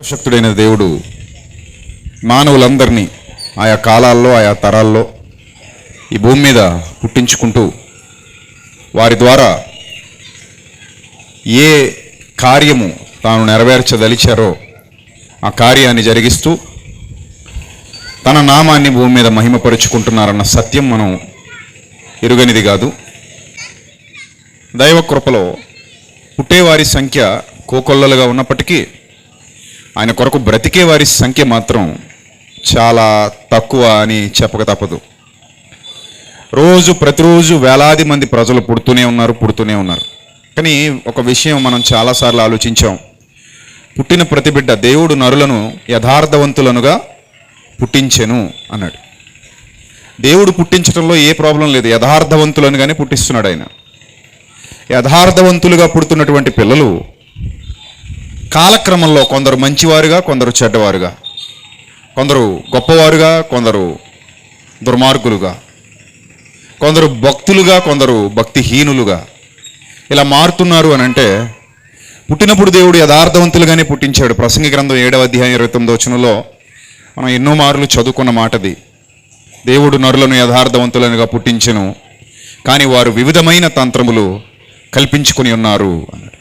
శక్తుడైన దేవుడు మానవులందరినీ ఆయా కాలాల్లో ఆయా తరాల్లో ఈ భూమి మీద పుట్టించుకుంటూ వారి ద్వారా ఏ కార్యము తాను నెరవేర్చదలిచారో ఆ కార్యాన్ని జరిగిస్తూ తన నామాన్ని భూమి మీద మహిమపరుచుకుంటున్నారన్న సత్యం మనం ఎరుగనిది కాదు. దైవ కృపలో పుట్టేవారి సంఖ్య కోకొల్లలుగా ఉన్నప్పటికీ ఆయన కొరకు బ్రతికే వారి సంఖ్య మాత్రం చాలా తక్కువ అని చెప్పక తప్పదు. ప్రతిరోజు వేలాది మంది ప్రజలు పుడుతూనే ఉన్నారు. కానీ ఒక విషయం మనం చాలాసార్లు ఆలోచించాం. పుట్టిన ప్రతి బిడ్డ దేవుడు నరులను యథార్థవంతులనుగా పుట్టించెను అన్నాడు. దేవుడు పుట్టించడంలో ఏ ప్రాబ్లం లేదు, యథార్థవంతులనుగానే పుట్టిస్తున్నాడు ఆయన. యథార్థవంతులుగా పుడుతున్నటువంటి పిల్లలు కాలక్రమంలో కొందరు మంచివారుగా, కొందరు చెడ్డవారుగా, కొందరు గొప్పవారుగా, కొందరు దుర్మార్గులుగా, కొందరు భక్తులుగా, కొందరు భక్తిహీనులుగా ఇలా మారుతున్నారు అని అంటే పుట్టినప్పుడు దేవుడు యథార్థవంతులుగానే పుట్టించాడు. ప్రసంగి గ్రంథం 7వ అధ్యాయం 29వ వచనంలో మనం ఎన్నో మార్లు చదువుకున్న మాటది. దేవుడు నరులను యథార్థవంతులనుగా పుట్టించెను, కానీ వారు వివిధమైన తంత్రములు కల్పించుకొని ఉన్నారు అన్నాడు.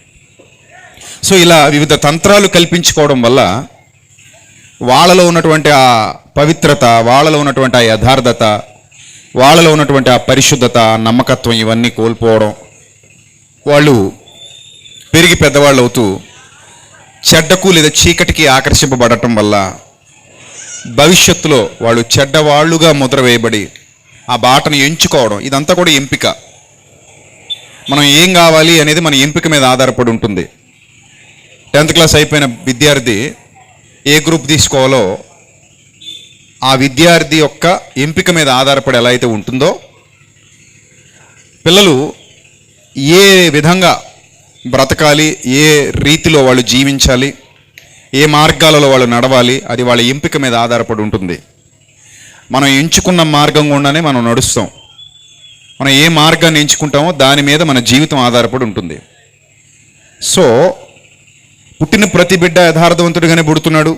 సో ఇలా వివిధ తంత్రాలు కల్పించుకోవడం వల్ల వాళ్ళలో ఉన్నటువంటి ఆ పవిత్రత, వాళ్ళలో ఉన్నటువంటి ఆ యథార్థత, వాళ్ళలో ఉన్నటువంటి ఆ పరిశుద్ధత, నమ్మకత్వం ఇవన్నీ కోల్పోవడం, వాళ్ళు పెరిగి పెద్దవాళ్ళు అవుతూ చెడ్డకు లేదా చీకటికి ఆకర్షింపబడటం వల్ల భవిష్యత్తులో వాళ్ళు చెడ్డవాళ్ళుగా ముద్ర వేయబడి ఆ బాటను ఎంచుకోవడం, ఇదంతా కూడా ఎంపిక. మనం ఏం కావాలి అనేది మన ఎంపిక మీద ఆధారపడి ఉంటుంది. 10th క్లాస్ అయిపోయిన విద్యార్థి ఏ గ్రూప్ తీసుకోవాలో ఆ విద్యార్థి యొక్క ఎంపిక మీద ఆధారపడి ఎలా అయితే ఉంటుందో, పిల్లలు ఏ విధంగా బ్రతకాలి, ఏ రీతిలో వాళ్ళు జీవించాలి, ఏ మార్గాలలో వాళ్ళు నడవాలి, అది వాళ్ళ ఎంపిక మీద ఆధారపడి ఉంటుంది. మనం ఎంచుకున్న మార్గం గుండానే మనం నడుస్తాం. మనం ఏ మార్గాన్ని ఎంచుకుంటామో దాని మీద మన జీవితం ఆధారపడి ఉంటుంది. సో పుట్టిన ప్రతి బిడ్డ యథార్థవంతుడిగానే పుడుతున్నాడు.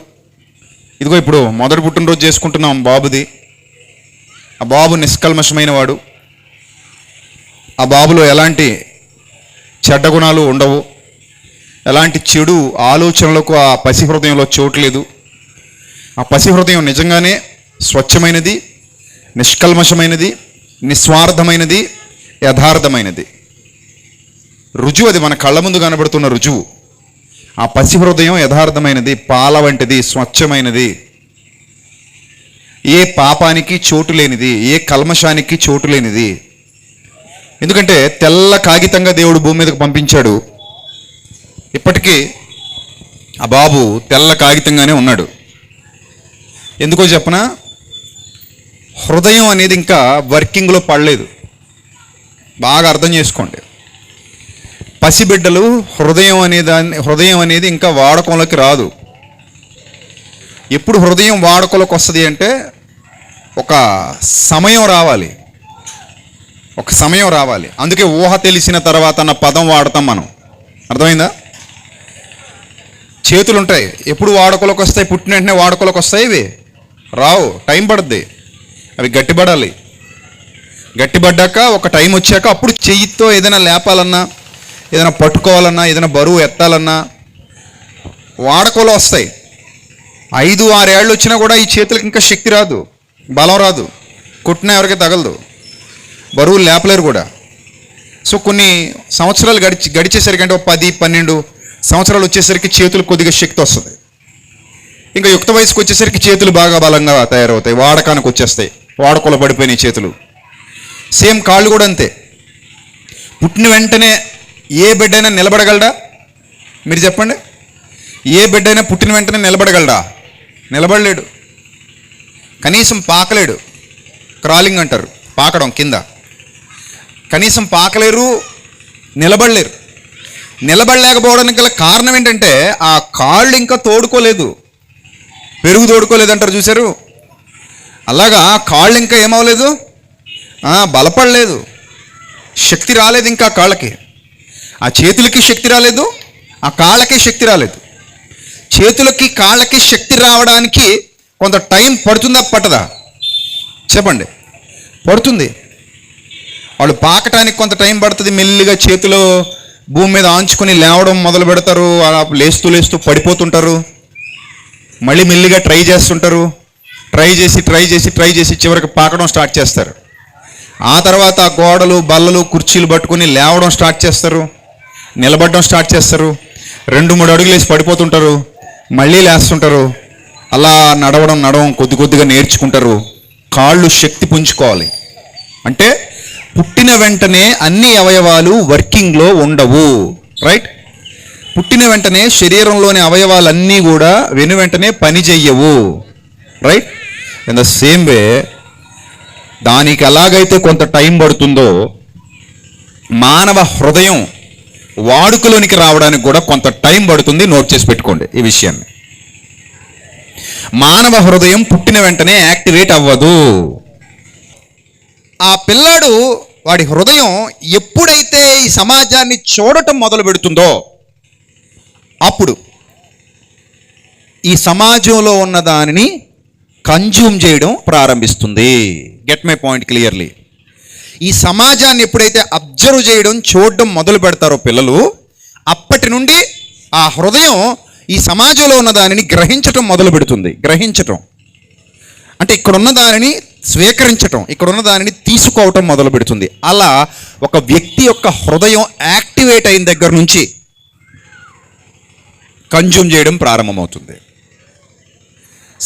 ఇదిగో ఇప్పుడు మొదటి పుట్టినరోజు చేసుకుంటున్నాం బాబుది. ఆ బాబు నిష్కల్మషమైన వాడు. ఆ బాబులో ఎలాంటి చెడ్డ గుణాలు ఉండవు, ఎలాంటి చెడు ఆలోచనలకు ఆ పసి హృదయంలో చోటు లేదు. ఆ పసి హృదయం నిజంగానే స్వచ్ఛమైనది, నిష్కల్మషమైనది, నిస్వార్థమైనది, యథార్థమైనది. రుజువు అది, మన కళ్ళ ముందు కనబడుతున్న రుజువు. ఆ పసి హృదయం యథార్థమైనది, పాల వంటిది, స్వచ్ఛమైనది, ఏ పాపానికి చోటు లేనిది, ఏ కల్మషానికి చోటు లేనిది. ఎందుకంటే తెల్ల కాగితంగా దేవుడు భూమి మీదకి పంపించాడు. ఇప్పటికీ ఆ బాబు తెల్ల కాగితంగానే ఉన్నాడు. ఎందుకో చెప్పనా, హృదయం అనేది ఇంకా వర్కింగ్లో పడలేదు. బాగా అర్థం చేసుకోండి. పసిబిడ్డలు హృదయం అనేది ఇంకా వాడకంలోకి రాదు. ఎప్పుడు హృదయం వాడకంలోకి వస్తుంది అంటే ఒక సమయం రావాలి. అందుకే ఊహ తెలిసిన తర్వాత అన్న పదం వాడతాం మనం. అర్థమైందా? చేతులు ఉంటాయి, ఎప్పుడు వాడుకలోకి వస్తాయి? పుట్టిన వెంటనే వాడుకలోకి వస్తాయి? ఇవి రావు, టైం పడుద్ది. అవి గట్టిపడాలి. గట్టిపడ్డాక ఒక టైం వచ్చాక అప్పుడు చెయ్యితో ఏదైనా లేపాలన్నా, ఏదైనా పట్టుకోవాలన్నా, ఏదైనా బరువు ఎత్తాలన్నా వాడకలో వస్తాయి. 5-6 ఏళ్ళు వచ్చినా కూడా ఈ చేతులకు ఇంకా శక్తి రాదు, బలం రాదు, కొట్టినా ఎవరికి తగలదు, బరువులు లేపలేరు కూడా. సో కొన్ని సంవత్సరాలు గడిచేసరికి, అంటే 10-12 సంవత్సరాలు వచ్చేసరికి చేతులకు కొద్దిగా శక్తి వస్తుంది. ఇంకా యుక్త వయసుకు వచ్చేసరికి చేతులు బాగా బలంగా తయారవుతాయి, వాడకానికి వచ్చేస్తాయి, వాడకలో పడిపోయినాయి చేతులు. సేమ్ కాళ్ళు కూడా అంతే. పుట్టిన వెంటనే ఏ బిడ్డైనా నిలబడగలడా? మీరు చెప్పండి. ఏ బిడ్డైనా పుట్టిన వెంటనే నిలబడగలడా? నిలబడలేడు. కనీసం పాకలేడు. క్రాలింగ్ అంటారు, పాకడం కింద. కనీసం పాకలేరు, నిలబడలేరు. నిలబడలేకపోవడానికి గల కారణం ఏంటంటే ఆ కాళ్ళు ఇంకా తోడుకోలేదు, పెరుగు తోడుకోలేదు అంటారు చూశారు. అలాగా కాళ్ళు ఇంకా ఏమవలేదు, బలపడలేదు, శక్తి రాలేదు ఇంకా కాళ్ళకి. ఆ చేతులకి శక్తి రాలేదు, ఆ కాళ్ళకే శక్తి రాలేదు. చేతులకి కాళ్ళకి శక్తి రావడానికి కొంత టైం పడుతుందా పట్టదా? చెప్పండి. పడుతుంది. వాళ్ళు పాకటానికి కొంత టైం పడుతుంది. మెల్లిగా చేతిలో భూమి మీద ఆంచుకొని లేవడం మొదలు పెడతారు. అలా లేస్తూ లేస్తూ పడిపోతుంటారు. మళ్ళీ మెల్లిగా ట్రై చేస్తుంటారు. ట్రై చేసి చివరికి పాకడం స్టార్ట్ చేస్తారు. ఆ తర్వాత గోడలు బల్లలు కుర్చీలు పట్టుకొని లేవడం స్టార్ట్ చేస్తారు. నిలబడడం స్టార్ట్ చేస్తారు. 2-3 అడుగులు వేసి పడిపోతుంటారు. మళ్ళీ లేస్తుంటారు. అలా నడవడం కొద్దిగా నేర్చుకుంటారు. కాళ్ళు శక్తి పుంజుకోవాలి అంటే పుట్టిన వెంటనే అన్ని అవయవాలు వర్కింగ్లో ఉండవు. రైట్? పుట్టిన వెంటనే శరీరంలోని అవయవాలన్నీ కూడా వెంటనే పని చెయ్యవు. Right? In the same way దానికి ఎలాగైతే కొంత టైం పడుతుందో మానవ హృదయం వాడుకలోనికి రావడానికి కూడా కొంత టైం పడుతుంది. నోట్ చేసి పెట్టుకోండి ఈ విషయాన్ని. మానవ హృదయం పుట్టిన వెంటనే యాక్టివేట్ అవ్వదు. ఆ పిల్లాడు వాడి హృదయం ఎప్పుడైతే ఈ సమాజాన్ని చూడటం మొదలు పెడుతుందో అప్పుడు ఈ సమాజంలో ఉన్న దానిని కన్జ్యూమ్ చేయడం ప్రారంభిస్తుంది. Get my point clearly. ఈ సమాజాన్ని ఎప్పుడైతే అబ్జర్వ్ చేయడం చూడడం మొదలు పెడతారో పిల్లలు, అప్పటి నుండి ఆ హృదయం ఈ సమాజంలో ఉన్న దానిని గ్రహించటం మొదలు పెడుతుంది. గ్రహించటం అంటే ఇక్కడున్న దానిని స్వీకరించటం, ఇక్కడున్న దానిని తీసుకోవటం మొదలు పెడుతుంది. అలా ఒక వ్యక్తి యొక్క హృదయం యాక్టివేట్ అయిన దగ్గర నుంచి కన్జ్యూమ్ చేయడం ప్రారంభమవుతుంది.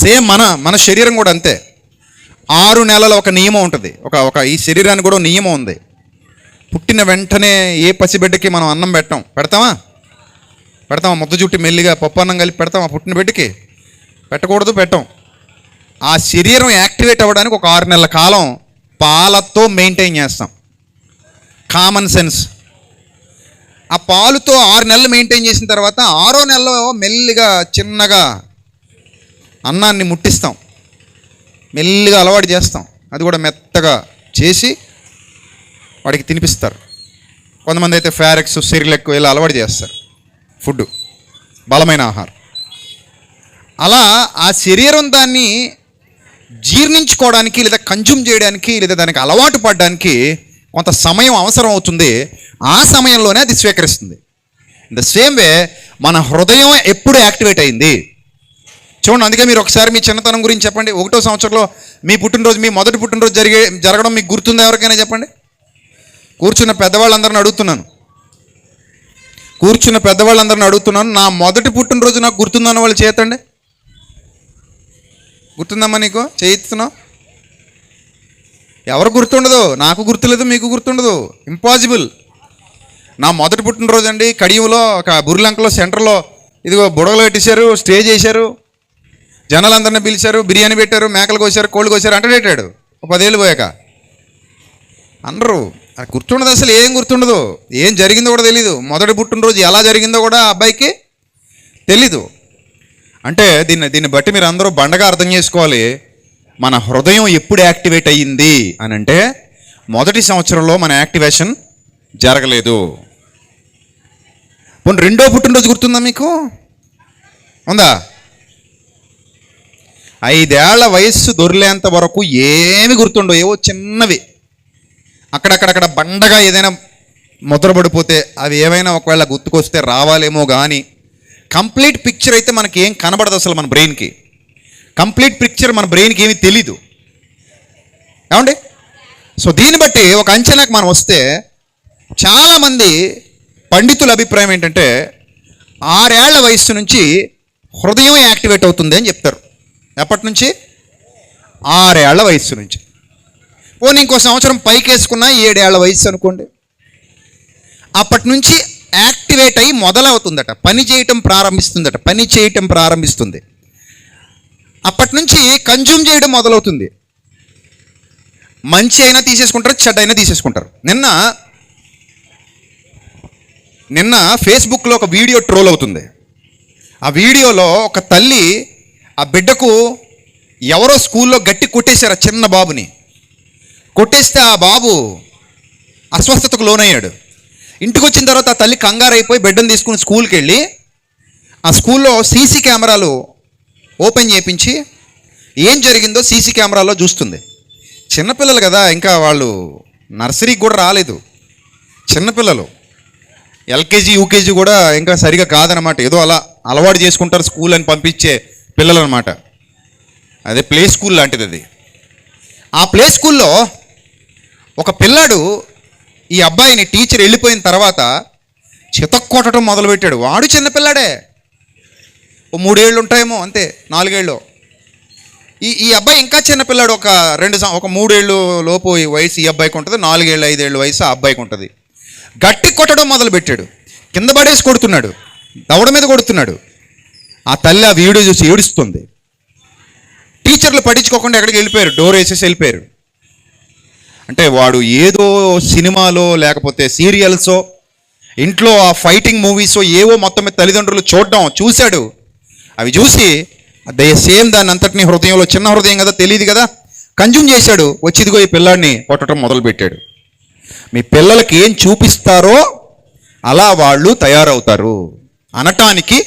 సేమ్ మన శరీరం కూడా అంతే. 6 నెలల ఒక నియమం ఉంటుంది. ఒక ఈ శరీరానికి కూడా నియమం ఉంది. పుట్టిన వెంటనే ఏ పసిబిడ్డకి మనం అన్నం పెడతామా? ముద్ద చుట్టి మెల్లిగా పప్పు అన్నం కలిపి పెడతామా పుట్టిన బిడ్డకి? పెట్టకూడదు, పెట్టం. ఆ శరీరం యాక్టివేట్ అవ్వడానికి ఒక 6 నెలల కాలం పాలతో మెయింటైన్ చేస్తాం. Common sense. ఆ పాలుతో 6 నెలలు మెయింటైన్ చేసిన తర్వాత 6వ నెలలో మెల్లిగా చిన్నగా అన్నాన్ని ముట్టిస్తాం. మెల్లిగా అలవాటు చేస్తాం. అది కూడా మెత్తగా చేసి వాడికి తినిపిస్తారు. కొంతమంది అయితే ఫారెక్స్, సిరిలెక్ ఇలా అలవాటు చేస్తారు. ఫుడ్, బలమైన ఆహారం. అలా ఆ శరీరం దాన్ని జీర్ణించుకోవడానికి లేదా కన్జ్యూమ్ చేయడానికి లేదా దానికి అలవాటు పడడానికి కొంత సమయం అవసరం అవుతుంది. ఆ సమయంలోనే అది స్వీకరిస్తుంది. ఇన్ ద సేమ్ వే మన హృదయం ఎప్పుడు యాక్టివేట్ అయింది చూడండి. అందుకే మీరు ఒకసారి మీ చిన్నతనం గురించి చెప్పండి. 1వ సంవత్సరంలో మీ పుట్టినరోజు, మీ మొదటి పుట్టినరోజు జరగడం మీకు గుర్తుందా? ఎవరికైనా చెప్పండి. కూర్చున్న పెద్దవాళ్ళందరిని అడుగుతున్నాను. నా మొదటి పుట్టినరోజు నాకు గుర్తుందన్న వాళ్ళు చేతండి. గుర్తుందమ్మా నీకు? చేయిస్తున్నావు. ఎవరు గుర్తుండదు? నాకు గుర్తులేదు, మీకు గుర్తుండదు. ఇంపాసిబుల్. నా మొదటి పుట్టినరోజు అండి కడియంలో ఒక బుర్లంకలో సెంటర్లో ఇదిగో బుడగలు పెట్టేశారు, స్టేజ్ వేశారు, జనాలందరినీ పిలిచారు, బిర్యానీ పెట్టారు, మేకలు కోసారు, కోళ్ళు కోసారు అంటాడు. 10 ఏళ్ళు పోయాక అనరు. అది గుర్తుండదు. అసలు ఏం గుర్తుండదు. ఏం జరిగిందో కూడా తెలీదు. మొదటి పుట్టినరోజు ఎలా జరిగిందో కూడా అబ్బాయికి తెలీదు. అంటే దీన్ని బట్టి మీరు అందరూ బండగా అర్థం చేసుకోవాలి. మన హృదయం ఎప్పుడు యాక్టివేట్ అయ్యింది అని అంటే మొదటి సంవత్సరంలో మన యాక్టివేషన్ జరగలేదు. పోనీ 2వ పుట్టినరోజు గుర్తుందా మీకు? ఉందా? 5 ఏళ్ల వయస్సు దొరిలేంత వరకు ఏమి గుర్తుండవు. ఏవో చిన్నవి అక్కడక్కడ బండగా ఏదైనా ముద్రపడిపోతే అవి ఏమైనా ఒకవేళ గుర్తుకొస్తే రావాలేమో కానీ కంప్లీట్ పిక్చర్ అయితే మనకి ఏం కనబడదు. అసలు మన బ్రెయిన్కి కంప్లీట్ పిక్చర్ మన బ్రెయిన్కి ఏమీ తెలీదు. ఏమండి? సో దీన్ని బట్టి ఒక అంచనాకు మనం వస్తే చాలామంది పండితుల అభిప్రాయం ఏంటంటే 6 ఏళ్ల వయస్సు నుంచి హృదయం యాక్టివేట్ అవుతుంది అని చెప్తారు. ఎప్పటి నుంచి? 6 ఏళ్ల వయస్సు నుంచి. పోనీ ఇంకో సంవత్సరం పైకేసుకున్నా 7 ఏళ్ల వయస్సు అనుకోండి. అప్పటి నుంచి యాక్టివేట్ అయ్యి మొదలవుతుందట. పని చేయటం ప్రారంభిస్తుంది. అప్పటి నుంచి కన్జ్యూమ్ చేయడం మొదలవుతుంది. మంచి అయినా తీసేసుకుంటారు, చెడ్డ అయినా తీసేసుకుంటారు. నిన్న ఫేస్బుక్లో ఒక వీడియో ట్రోల్ అవుతుంది. ఆ వీడియోలో ఒక తల్లి ఆ బిడ్డకు ఎవరో స్కూల్లో గట్టి కొట్టేశారు. ఆ చిన్న బాబుని కొట్టేస్తే ఆ బాబు అస్వస్థతకు లోనయ్యాడు. ఇంటికి వచ్చిన తర్వాత ఆ తల్లి కంగారు అయిపోయి బిడ్డను తీసుకుని స్కూల్కి వెళ్ళి ఆ స్కూల్లో సీసీ కెమెరాలు ఓపెన్ చేయించి ఏం జరిగిందో సీసీ కెమెరాలో చూస్తుంది. చిన్నపిల్లలు కదా, ఇంకా వాళ్ళు నర్సరీకి కూడా రాలేదు. చిన్నపిల్లలు ఎల్కేజీ యూకేజీ కూడా ఇంకా సరిగా కాదనమాట. ఏదో అలా అలవాటు చేసుకుంటారు స్కూల్ అని పంపించే పిల్లలు అనమాట. అదే ప్లే స్కూల్ లాంటిది అది. ఆ ప్లే స్కూల్లో ఒక పిల్లాడు ఈ అబ్బాయిని టీచర్ వెళ్ళిపోయిన తర్వాత చితక్కొట్టడం మొదలుపెట్టాడు. వాడు చిన్నపిల్లాడే, ఓ 3 ఏళ్ళు ఉంటాయేమో అంతే, 4 ఏళ్ళు. ఈ అబ్బాయి ఇంకా చిన్నపిల్లాడు, ఒక 3 ఏళ్ళు లోపు వయసు ఈ అబ్బాయికి ఉంటుంది, 4 ఏళ్ళు 5 ఏళ్ళు వయసు ఆ అబ్బాయికి ఉంటుంది. గట్టి కొట్టడం మొదలుపెట్టాడు, కింద పడేసి కొడుతున్నాడు, దవడ మీద కొడుతున్నాడు. ఆ తల్లి ఆ వీడియో చూసి ఏడుస్తుంది. టీచర్లు పట్టించుకోకుండా ఎక్కడికి వెళ్ళిపోయారు, డోర్ వేసేసి వెళ్ళిపోయారు. అంటే వాడు ఏదో సినిమాలో లేకపోతే సీరియల్సో ఇంట్లో ఆ ఫైటింగ్ మూవీసో ఏవో మొత్తం మీద తల్లిదండ్రులు చూశాడు. అవి చూసి సేమ్ దాన్ని అంతటినీ హృదయంలో, చిన్న హృదయం కదా, తెలియదు కదా, కన్జ్యూమ్ చేశాడు. వచ్చిదిగో ఈ పిల్లాడిని కొట్టడం మొదలుపెట్టాడు. మీ పిల్లలకి ఏం చూపిస్తారో అలా వాళ్ళు తయారవుతారు అనటానికి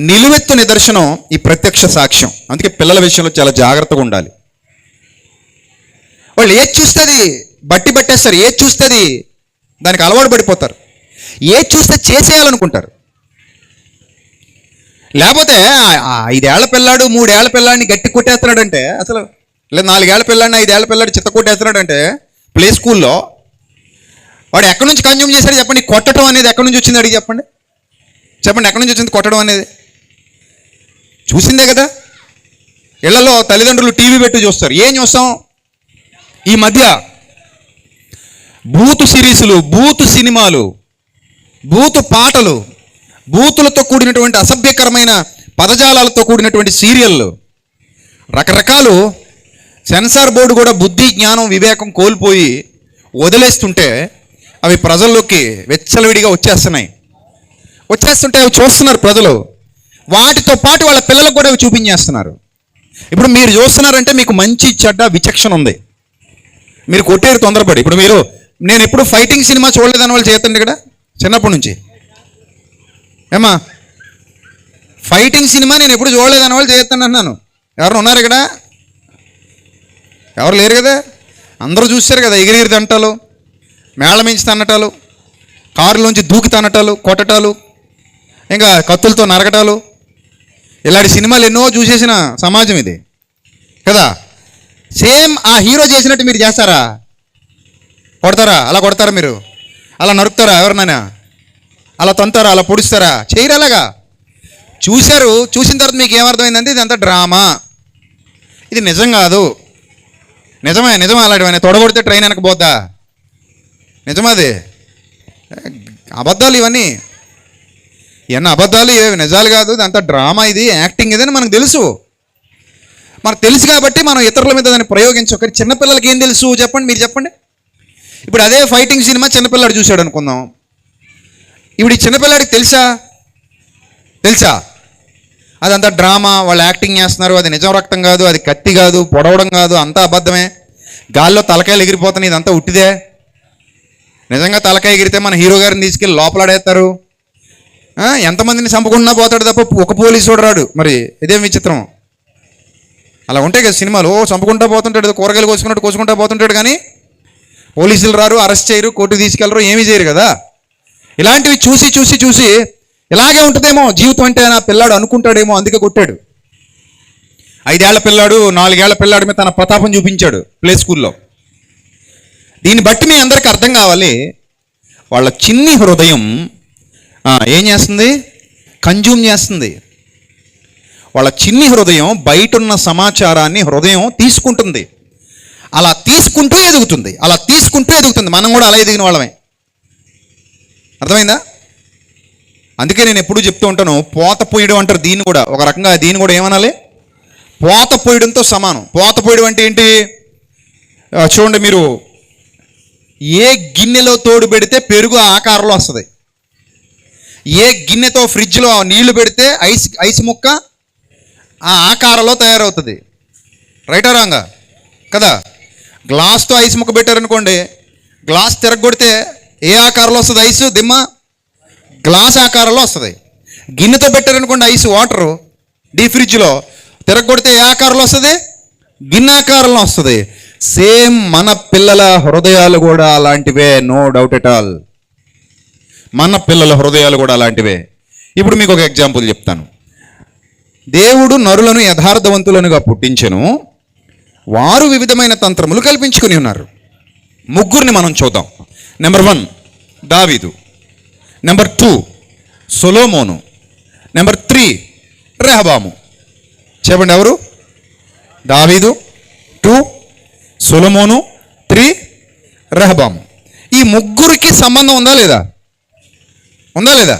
నిలువెత్తు నిదర్శనం ఈ ప్రత్యక్ష సాక్ష్యం. అందుకే పిల్లల విషయంలో చాలా జాగ్రత్తగా ఉండాలి. వాళ్ళు ఏది చూస్తుంది బట్టి పట్టేస్తారు, ఏది చూస్తుంది దానికి అలవాటు పడిపోతారు, ఏది చూస్తే చేసేయాలనుకుంటారు. లేకపోతే 5 ఏళ్ల పిల్లాడు 3 ఏళ్ల పిల్లాడిని గట్టి కొట్టేస్తున్నాడంటే, అసలు లేదా 4 ఏళ్ల పిల్లాడిని 5 ఏళ్ల పిల్లాడు చిత్త కొట్టేస్తున్నాడంటే ప్లే స్కూల్లో, వాడు ఎక్కడి నుంచి కన్జ్యూమ్ చేశాడు చెప్పండి? కొట్టడం అనేది ఎక్కడి నుంచి వచ్చింది అడిగి చెప్పండి. ఎక్కడి నుంచి వచ్చింది కొట్టడం అనేది? చూసిందే కదా. ఇళ్లలో తల్లిదండ్రులు టీవీ పెట్టి చూస్తారు. ఏం చూస్తాం ఈ మధ్య? బూతు సిరీసులు, బూతు సినిమాలు, బూతు పాటలు, బూతులతో కూడినటువంటి అసభ్యకరమైన పదజాలాలతో కూడినటువంటి సీరియళ్ళు, రకరకాలు. సెన్సార్ బోర్డు కూడా బుద్ధి జ్ఞానం వివేకం కోల్పోయి వదిలేస్తుంటే అవి ప్రజల్లోకి వెచ్చలవిడిగా వచ్చేస్తుంటే అవి చూస్తున్నారు ప్రజలు. వాటితో పాటు వాళ్ళ పిల్లలకు కూడా అవి చూపించేస్తున్నారు. ఇప్పుడు మీరు చూస్తున్నారంటే మీకు మంచి చెడ్డ విచక్షణ ఉంది. మీరు కొట్టేరు తొందరపడి. ఇప్పుడు నేను ఎప్పుడు ఫైటింగ్ సినిమా చూడలేదని వాళ్ళు చేతండి ఇక్కడ చిన్నప్పటి నుంచి. ఏమా ఫైటింగ్ సినిమా నేను ఎప్పుడు చూడలేదని వాళ్ళు చేస్తాను అన్నాను. ఎవరు ఉన్నారు ఇక్కడ? ఎవరు లేరు కదా. అందరూ చూశారు కదా, ఎగిరిగిరి తంటాలు, మేళమించి తన్నటాలు, కారులోంచి దూకి తన్నటాలు, కొట్టటాలు, ఇంకా కత్తులతో నరకటాలు, ఇలాంటి సినిమాలు ఎన్నో చూసేసిన సమాజం ఇది కదా. సేమ్ ఆ హీరో చేసినట్టు మీరు చేస్తారా? కొడతారా? అలా కొడతారా? మీరు అలా నరుకుతారా? ఎవరినైనా అలా తంతారా? అలా పొడుస్తారా? చేయరు. అలాగా చూశారు. చూసిన తర్వాత మీకు ఏమర్థమైందంటే ఇదంతా డ్రామా, ఇది నిజం కాదు. నిజమే అలాంటివన్నీ తొడగొడితే ట్రైన్ వెనకపోద్దా? నిజమది. అబద్ధాలు ఇవన్నీ అబద్ధాలు, ఇవి నిజాలు కాదు. ఇదంతా డ్రామా, ఇది యాక్టింగ్ ఇదని మనకు తెలుసు. మనకు తెలుసు కాబట్టి మనం ఇతరుల మీద దాన్ని ప్రయోగించు. చిన్నపిల్లలకి ఏం తెలుసు చెప్పండి, మీరు చెప్పండి. ఇప్పుడు అదే ఫైటింగ్ సినిమా చిన్నపిల్లాడు చూశాడు అనుకుందాం. ఇప్పుడు ఈ చిన్నపిల్లాడికి తెలుసా అదంతా డ్రామా, వాళ్ళు యాక్టింగ్ చేస్తున్నారు, అది నిజం రక్తం కాదు, అది కత్తి కాదు, పొడవడం కాదు, అంతా అబద్ధమే, గాల్లో తలకాయలు ఎగిరిపోతున్నాయి, ఇదంతా ఉట్టిదే. నిజంగా తలకాయ ఎగిరితే మన హీరో గారిని తీసుకెళ్ళి లోపలాడేస్తారు. ఎంతమందిని చంపకుండా పోతాడు తప్ప ఒక పోలీసు రాడు. మరి ఇదేం విచిత్రం. అలా ఉంటాయి కదా సినిమాలు. చంపుకుంటా పోతుంటాడు, కూరగాయలు కోసుకుంటా పోతుంటాడు, కానీ పోలీసులు రారు, అరెస్ట్ చేయరు, కోర్టుకు తీసుకెళ్ళరు, ఏమీ చేయరు కదా. ఇలాంటివి చూసి ఇలాగే ఉంటుందేమో జీవితం అంటే నా పిల్లాడు అనుకుంటాడేమో, అందుకే కొట్టాడు. 5 ఏళ్ల పిల్లాడు 4 ఏళ్ల పిల్లాడి మీద తన ప్రతాపం చూపించాడు ప్లే స్కూల్లో. దీన్ని బట్టి మీ అందరికీ అర్థం కావాలి, వాళ్ళ చిన్ని హృదయం ఏం చేస్తుంది? కన్జ్యూమ్ చేస్తుంది. వాళ్ళ చిన్ని హృదయం బయట ఉన్న సమాచారాన్ని హృదయం తీసుకుంటుంది. అలా తీసుకుంటూ ఎదుగుతుంది. మనం కూడా అలా ఎదిగిన వాళ్ళమే. అర్థమైందా? అందుకే నేను ఎప్పుడూ చెప్తూ ఉంటాను, పోత పోయడం అంటారు దీన్ని కూడా. ఒక రకంగా దీన్ని కూడా ఏమనాలి? పోత పోయడంతో సమానం. పోత పోయడం అంటే ఏంటి? చూడండి, మీరు ఏ గిన్నెలో తోడు పెడితే పెరుగు ఆకారంలో వస్తుంది, ఏ గిన్నెతో ఫ్రిడ్జ్లో నీళ్లు పెడితే ఐస్ ముక్క ఆ ఆకారంలో తయారవుతుంది. రైటా రాంగా కదా? గ్లాస్తో ఐస్ ముక్క పెట్టారనుకోండి, గ్లాస్ తిరగొడితే ఏ ఆకారంలో వస్తుంది? ఐస్ దిమ్మ గ్లాస్ ఆకారంలో వస్తుంది. గిన్నెతో పెట్టారనుకోండి ఐస్ వాటరు డీ ఫ్రిడ్జ్లో, తిరగొడితే ఏ ఆకారంలో వస్తుంది? గిన్నె ఆకారంలో వస్తుంది. సేమ్ మన పిల్లల హృదయాలు కూడా అలాంటివే, నో డౌట్ ఎట్ ఆల్. మన పిల్లల హృదయాలు కూడా అలాంటివే. ఇప్పుడు మీకు ఒక ఎగ్జాంపుల్ చెప్తాను. దేవుడు నరులను యథార్థవంతులనుగా పుట్టించెను, వారు వివిధమైన తంత్రములు కల్పించుకుని ఉన్నారు. ముగ్గురిని మనం చూద్దాం. నెంబర్ 1 దావీదు, నెంబర్ 2 సొలొమోను, నెంబర్ 3 రెహబాము. చెప్పండి ఎవరు? దావీదు, 2 సొలొమోను, 3 రెహబాము. ఈ ముగ్గురికి సంబంధం ఉందా లేదా? ఉందా లేదా?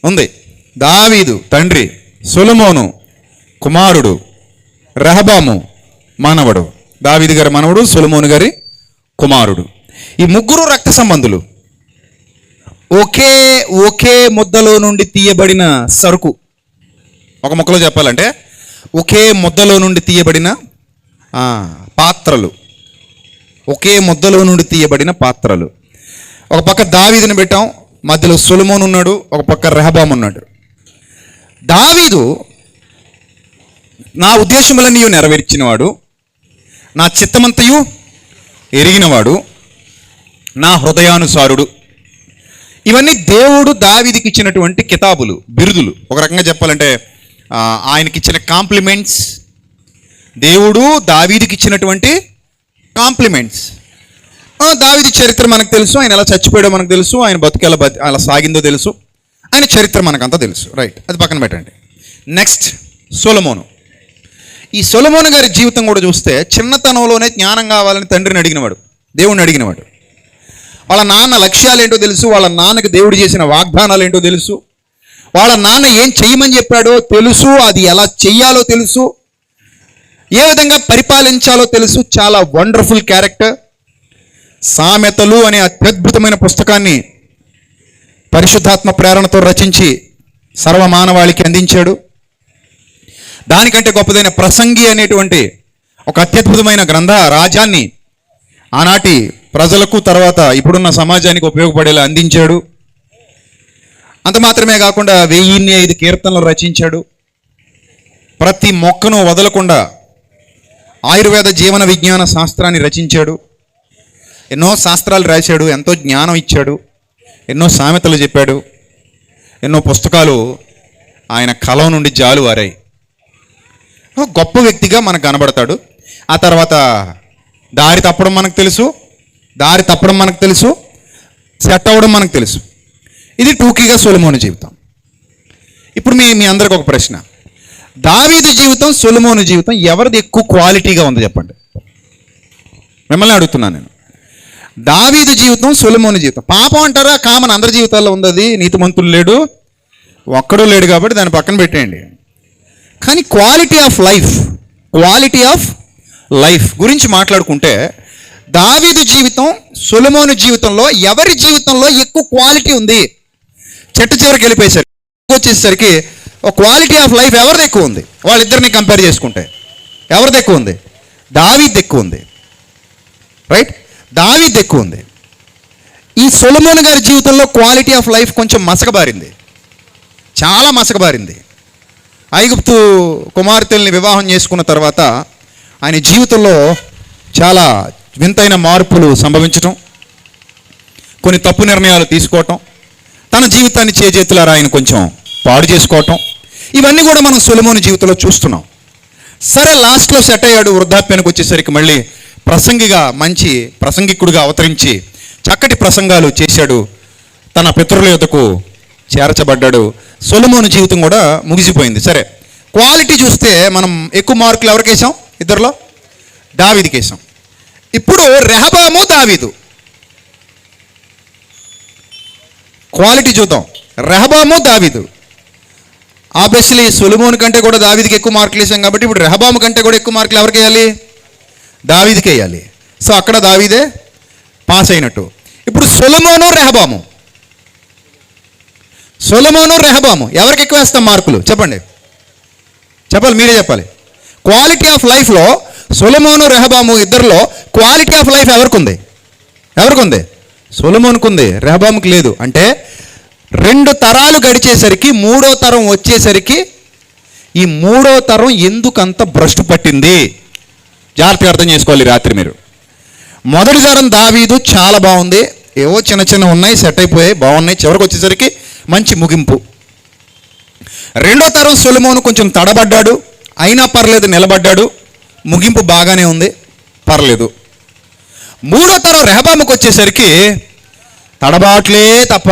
ఉంది. దావీదు తండ్రి, సొలొమోను కుమారుడు, రెహబాము మానవుడు. దావీదు గారి మనవడు, సొలొమోను గారి కుమారుడు. ఈ ముగ్గురు రక్త సంబంధులు. ఒకే ముద్దలో నుండి తీయబడిన సరుకు. ఒక ముక్కలో చెప్పాలంటే ఒకే ముద్దలో నుండి తీయబడిన పాత్రలు. ఒకే ముద్దలో నుండి తీయబడిన పాత్రలు. ఒక పక్క దావీదుని పెట్టాం, మధ్యలో సొలొమోను ఉన్నాడు, ఒక పక్క రెహబాము ఉన్నాడు. దావీదు నా ఉద్దేశములన్నీ నెరవేర్చినవాడు, నా చిత్తమంతయు ఎరిగినవాడు, నా హృదయానుసారుడు. ఇవన్నీ దేవుడు దావీదుకి ఇచ్చినటువంటి కితాబులు, బిరుదులు. ఒక రకంగా చెప్పాలంటే ఆయనకిచ్చిన కాంప్లిమెంట్స్. దేవుడు దావీదుకి ఇచ్చినటువంటి కాంప్లిమెంట్స్. దావీదు చరిత్ర మనకు తెలుసు, ఆయన ఎలా చచ్చిపోయాడో మనకు తెలుసు, ఆయన బతుకు ఎలా సాగిందో తెలుసు, ఆయన చరిత్ర మనకంతా తెలుసు. రైట్, అది పక్కన పెట్టండి. నెక్స్ట్ సొలొమోను. ఈ సొలొమోను గారి జీవితం కూడా చూస్తే చిన్నతనంలోనే జ్ఞానం కావాలని తండ్రిని అడిగినవాడు, దేవుడిని అడిగినవాడు. వాళ్ళ నాన్న లక్ష్యాలు ఏంటో తెలుసు, వాళ్ళ నాన్నకి దేవుడు చేసిన వాగ్దానాలు ఏంటో తెలుసు, వాళ్ళ నాన్న ఏం చెయ్యమని చెప్పాడో తెలుసు, అది ఎలా చెయ్యాలో తెలుసు, ఏ విధంగా పరిపాలించాలో తెలుసు. చాలా వండర్ఫుల్ క్యారెక్టర్. సామెతలు అనే అత్యద్భుతమైన పుస్తకాన్ని పరిశుద్ధాత్మ ప్రేరణతో రచించి సర్వమానవాళికి అందించాడు. దానికంటే గొప్పదైన ప్రసంగి అనేటువంటి ఒక అత్యద్భుతమైన గ్రంథ రాజాన్ని ఆనాటి ప్రజలకు, తర్వాత ఇప్పుడున్న సమాజానికి ఉపయోగపడేలా అందించాడు. అంత మాత్రమే కాకుండా 1005 కీర్తనలు రచించాడు. ప్రతి మొక్కను వదలకుండా ఆయుర్వేద జీవన విజ్ఞాన శాస్త్రాన్ని రచించాడు. ఎన్నో శాస్త్రాలు రాశాడు, ఎంతో జ్ఞానం ఇచ్చాడు, ఎన్నో సామెతలు చెప్పాడు, ఎన్నో పుస్తకాలు ఆయన కలం నుండి జాలువారాయి. గొప్ప వ్యక్తిగా మనకు కనబడతాడు. ఆ తర్వాత దారి తప్పడం మనకు తెలుసు, సెట్ అవ్వడం మనకు తెలుసు. ఇది టూకీగా సొలొమోను జీవితం. ఇప్పుడు మీ అందరికి ఒక ప్రశ్న. దావీదు జీవితం, సొలొమోను జీవితం ఎవరిది ఎక్కువ క్వాలిటీగా ఉంది చెప్పండి. మిమ్మల్ని అడుగుతున్నాను నేను. దావీదు జీవితం, సొలొమోను జీవితం. పాపం అంటారా? కామన్, అందరి జీవితాల్లో ఉంది అది. నీతిమంతులు లేడు, ఒక్కడూ లేడు కాబట్టి దాన్ని పక్కన పెట్టేయండి. కానీ క్వాలిటీ ఆఫ్ లైఫ్ గురించి మాట్లాడుకుంటే దావీదు జీవితం, సొలొమోను జీవితంలో ఎవరి జీవితంలో ఎక్కువ క్వాలిటీ ఉంది? చెట్టు చివరికి వెళ్ళిపోయేసరికి వచ్చేసరికి క్వాలిటీ ఆఫ్ లైఫ్ ఎవరిది ఎక్కువ ఉంది? వాళ్ళిద్దరిని కంపేర్ చేసుకుంటే ఎవరిది ఎక్కువ ఉంది? దావీదు ఎక్కువ ఉంది. రైట్, దావీదు ఎక్కువ ఉంది. ఈ సొలొమోను గారి జీవితంలో క్వాలిటీ ఆఫ్ లైఫ్ కొంచెం మసకబారింది, చాలా మసకబారింది. ఐగుప్తు కుమార్తెల్ని వివాహం చేసుకున్న తర్వాత ఆయన జీవితంలో చాలా వింతైన మార్పులు సంభవించటం, కొన్ని తప్పు నిర్ణయాలు తీసుకోవటం, తన జీవితాన్ని చేజేతులారా ఆయన కొంచెం పాడు చేసుకోవటం, ఇవన్నీ కూడా మనం సొలొమోను జీవితంలో చూస్తున్నాం. సరే, లాస్ట్లో సెట్ అయ్యాడు. వృద్ధాప్యానికి వచ్చేసరికి మళ్ళీ ప్రసంగిగా, మంచి ప్రసంగికుడిగా అవతరించి చక్కటి ప్రసంగాలు చేశాడు. తన పితరుల యొద్దకు చేర్చబడ్డాడు. సొలొమోను జీవితం కూడా ముగిసిపోయింది. సరే, క్వాలిటీ చూస్తే మనం ఎక్కువ మార్కులు ఎవరికి వేసాం? ఇద్దరిలో దావీదుకి వేసాం. ఇప్పుడు రెహబాము, దావీదు క్వాలిటీ చూద్దాం. రెహబాము, దావీదు. ఆబ్వియస్లీ సొలొమోను కంటే కూడా దావీదుకి ఎక్కువ మార్కులు వేసాం కాబట్టి ఇప్పుడు రెహబాము కంటే కూడా ఎక్కువ మార్కులు ఎవరికి వేయాలి? దావీదుకి వేయాలి. సో అక్కడ దావీదే పాస్ అయినట్టు. ఇప్పుడు సొలొమోను, రెహబాము ఎవరికి ఎక్కువ వేస్తాం మార్కులు? చెప్పండి, మీరే చెప్పాలి. క్వాలిటీ ఆఫ్ లైఫ్లో సొలొమోను, రెహబాము ఇద్దరిలో క్వాలిటీ ఆఫ్ లైఫ్ ఎవరికి ఉంది? సొలొమోనుకు ఉంది, రెహబాముకి లేదు. అంటే 2 తరాలు గడిచేసరికి 3వ తరం వచ్చేసరికి ఈ 3వ తరం ఎందుకంత భ్రష్టు పట్టింది? జాగ్రత్తగా అర్థం చేసుకోవాలి రాత్రి మీరు. మొదటి తరం దావీదు చాలా బాగుంది, ఏవో చిన్న చిన్న ఉన్నాయి, సెట్ అయిపోయాయి, బాగున్నాయి, చివరికి వచ్చేసరికి మంచి ముగింపు. 2వ తరం సొలొమోను కొంచెం తడబడ్డాడు, అయినా పర్లేదు, నిలబడ్డాడు, ముగింపు బాగానే ఉంది, పర్లేదు. 3వ తరం రెహబాముకు వచ్చేసరికి తడబాట్లే తప్ప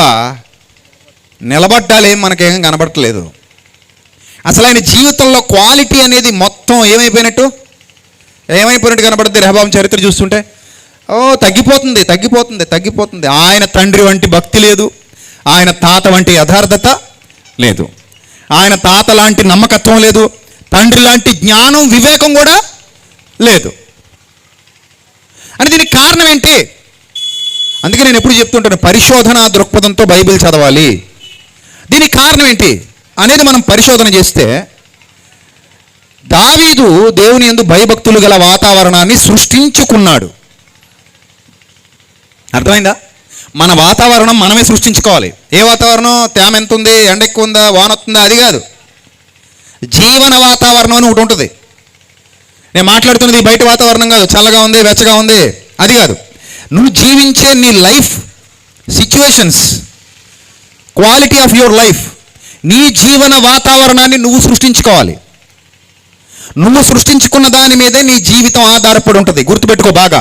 నిలబడ్డాలేం మనకేం కనబడట్లేదు. అసలు ఆయన జీవితంలో క్వాలిటీ అనేది మొత్తం ఏమైపోయినట్టు కనబడుతుంది. రెహబాము చరిత్ర చూస్తుంటే తగ్గిపోతుంది తగ్గిపోతుంది తగ్గిపోతుంది. ఆయన తండ్రి వంటి భక్తి లేదు, ఆయన తాత వంటి యథార్థత లేదు, ఆయన తాత లాంటి నమ్మకత్వం లేదు, తండ్రి లాంటి జ్ఞానం వివేకం కూడా లేదు. అని దీనికి కారణం ఏంటి? అందుకే నేను ఎప్పుడు చెప్తుంటాను, పరిశోధన దృక్పథంతో బైబిల్ చదవాలి. దీనికి కారణం ఏంటి అనేది మనం పరిశోధన చేస్తే, దావీదు దేవుని యందు భయభక్తులు గల వాతావరణాన్ని సృష్టించుకున్నాడు. అర్థమైందా? మన వాతావరణం మనమే సృష్టించుకోవాలి. ఏ వాతావరణం? తేమ ఎంత ఉంది, ఎండ ఎక్కువ ఉందా, వాన వస్తుందా, అది కాదు. జీవన వాతావరణం అని ఒకటి ఉంటుంది. నేను మాట్లాడుతున్నది బయట వాతావరణం కాదు, చల్లగా ఉంది, వెచ్చగా ఉంది, అది కాదు. నువ్వు జీవించే నీ life situations, quality of your life, నీ జీవన వాతావరణాన్ని నువ్వు సృష్టించుకోవాలి. నువ్వు సృష్టించుకున్న దాని మీదే నీ జీవితం ఆధారపడి ఉంటుంది. గుర్తుపెట్టుకో బాగా.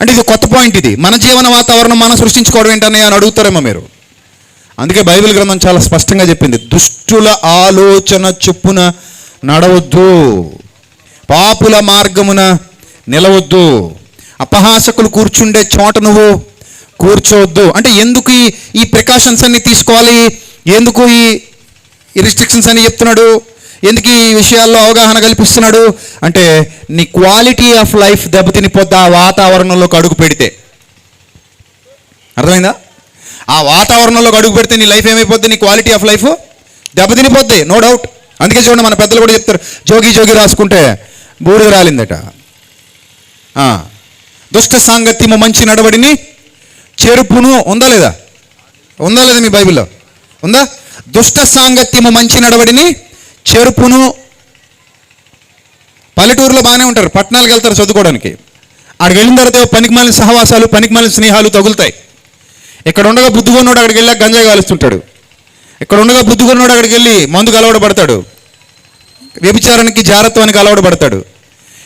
అంటే ఇది కొత్త పాయింట్. ఇది మన జీవన వాతావరణం మనం సృష్టించుకోవడం ఏంటని అని అడుగుతారేమో మీరు. అందుకే బైబిల్ గ్రంథం చాలా స్పష్టంగా చెప్పింది, దుష్టుల ఆలోచన చొప్పున నడవద్దు, పాపుల మార్గమున నిలవద్దు, అపహాసకులు కూర్చుండే చోట నువ్వు కూర్చోవద్దు. అంటే ఎందుకు ఈ ప్రికాషన్స్ అన్ని తీసుకోవాలి? ఎందుకు ఈ రిస్ట్రిక్షన్స్ అని చెప్తున్నాడు? ఎందుకు ఈ విషయాల్లో అవగాహన కల్పిస్తున్నాడు అంటే, నీ క్వాలిటీ ఆఫ్ లైఫ్ దెబ్బతినిపోద్ది ఆ వాతావరణంలోకి అడుగు పెడితే. అర్థమైందా? ఆ వాతావరణంలోకి అడుగు పెడితే నీ లైఫ్ ఏమైపోద్ది? నీ క్వాలిటీ ఆఫ్ లైఫ్ దెబ్బతినిపోద్ది, నో డౌట్. అందుకే చూడండి, మన పెద్దలు కూడా చెప్తారు, జోగి జోగి రాసుకుంటే బూడిద రాలిందట. దుష్ట సాంగత్యము మంచి నడవడిని చెరుపును. ఉందా లేదా? ఉందా లేదా? మీ బైబిల్లో ఉందా? దుష్ట సాంగత్యము మంచి నడవడిని చెరుపును. పల్లెటూరులో బాగానే ఉంటారు, పట్టణాలకు వెళ్తారు చదువుకోవడానికి. అక్కడికి వెళ్ళిన తర్వాత పనికిమాలిన సహవాసాలు, పనికిమాలిన స్నేహాలు తగులుతాయి. ఇక్కడ ఉండగా బుద్ధిగొన్నోడు అక్కడికి వెళ్ళి గంజాయి కాలుస్తుంటాడు. ఇక్కడ ఉండగా బుద్ధిగొన్నోడు అక్కడికి వెళ్ళి మందుకు అలవాటు పడతాడు, వ్యభిచారానికి, జారత్వానికి అలవాటు పడతాడు.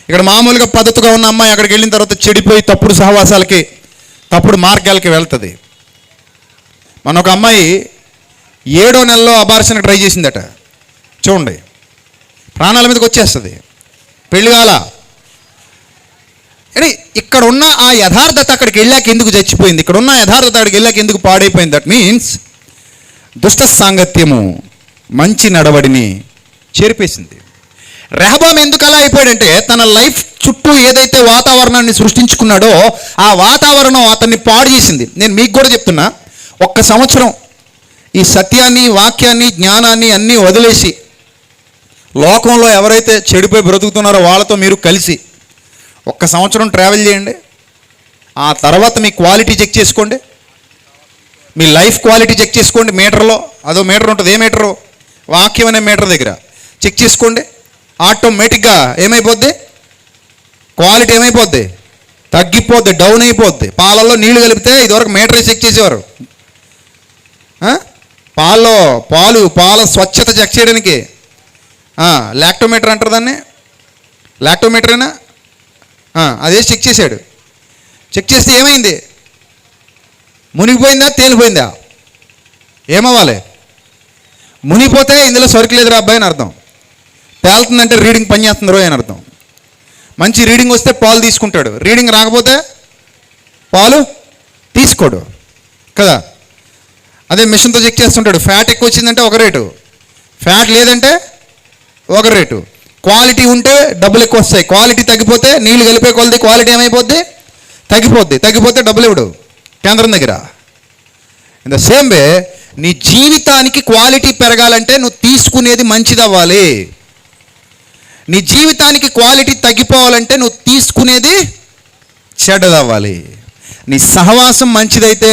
ఇక్కడ మామూలుగా పద్ధతిగా ఉన్న అమ్మాయి అక్కడికి వెళ్ళిన తర్వాత చెడిపోయి తప్పుడు సహవాసాలకి, తప్పుడు మార్గాలకి వెళ్తుంది. మన ఒక అమ్మాయి 7వ నెలలో అబార్షన్కి ట్రై చేసిందట. చూడండి, ప్రాణాల మీదకి వచ్చేస్తుంది, పెళ్లి కాల. అంటే ఇక్కడ ఉన్న ఆ యథార్థత అక్కడికి వెళ్ళాక ఎందుకు చచ్చిపోయింది? ఇక్కడ ఉన్న యథార్థత అక్కడికి వెళ్ళాక ఎందుకు పాడైపోయింది? దట్ మీన్స్ దుష్ట సాంగత్యము మంచి నడవడిని చేరిపేసింది. రెహబాం ఎందుకు అలా అయిపోయాడంటే, తన లైఫ్ చుట్టూ ఏదైతే వాతావరణాన్ని సృష్టించుకున్నాడో ఆ వాతావరణం అతన్ని పాడు చేసింది. నేను మీకు కూడా చెప్తున్నా, 1 సంవత్సరం ఈ సత్యాన్ని, వాక్యాన్ని, జ్ఞానాన్ని అన్నీ వదిలేసి లోకంలో ఎవరైతే చెడిపోయి బ్రతుకుతున్నారో వాళ్ళతో మీరు కలిసి 1 సంవత్సరం ట్రావెల్ చేయండి. ఆ తర్వాత మీ క్వాలిటీ చెక్ చేసుకోండి, మీ లైఫ్ క్వాలిటీ చెక్ చేసుకోండి. మీటర్లో అదో మీటర్ ఉంటుంది, ఏ మీటరు? వాక్యం అనే మీటర్ దగ్గర చెక్ చేసుకోండి. ఆటోమేటిక్గా ఏమైపోద్ది? క్వాలిటీ ఏమైపోద్ది? తగ్గిపోద్ది, డౌన్ అయిపోద్ది. పాలల్లో నీళ్లు కలిపితే ఇదివరకు మీటరే చెక్ చేసేవారు. పాల స్వచ్ఛత చెక్ చేయడానికి లాక్టోమీటర్ అంటారు దాన్ని, లాక్టోమీటరేనా? అదే చెక్ చేశాడు. చెక్ చేస్తే ఏమైంది? మునిగిపోయిందా, తేలిపోయిందా? ఏమవ్వాలి? మునిగిపోతే ఇందులో సరుకు లేదురా అబ్బాయి అని అర్థం. తేలుతుందంటే రీడింగ్ పని చేస్తుంది రోజు అని అర్థం. మంచి రీడింగ్ వస్తే పాలు తీసుకుంటాడు, రీడింగ్ రాకపోతే పాలు తీసుకోడు కదా. అదే మిషన్తో చెక్ చేస్తుంటాడు. ఫ్యాట్ ఎక్కువ వచ్చిందంటే ఒక రేటు, ఫ్యాట్ లేదంటే ఒక రేటు. క్వాలిటీ ఉంటే డబ్బులు ఎక్కువ వస్తాయి, క్వాలిటీ తగ్గిపోతే నీళ్ళు కలిపే కొలది క్వాలిటీ ఏమైపోద్ది? తగ్గిపోద్ది. తగ్గిపోతే డబ్బులు ఇవ్వడు కేంద్రం దగ్గర. ఇన్ ద సేమ్ వే నీ జీవితానికి క్వాలిటీ పెరగాలంటే నువ్వు తీసుకునేది మంచిది అవ్వాలి. నీ జీవితానికి క్వాలిటీ తగ్గిపోవాలంటే నువ్వు తీసుకునేది చెడ్డదవ్వాలి. నీ సహవాసం మంచిదైతే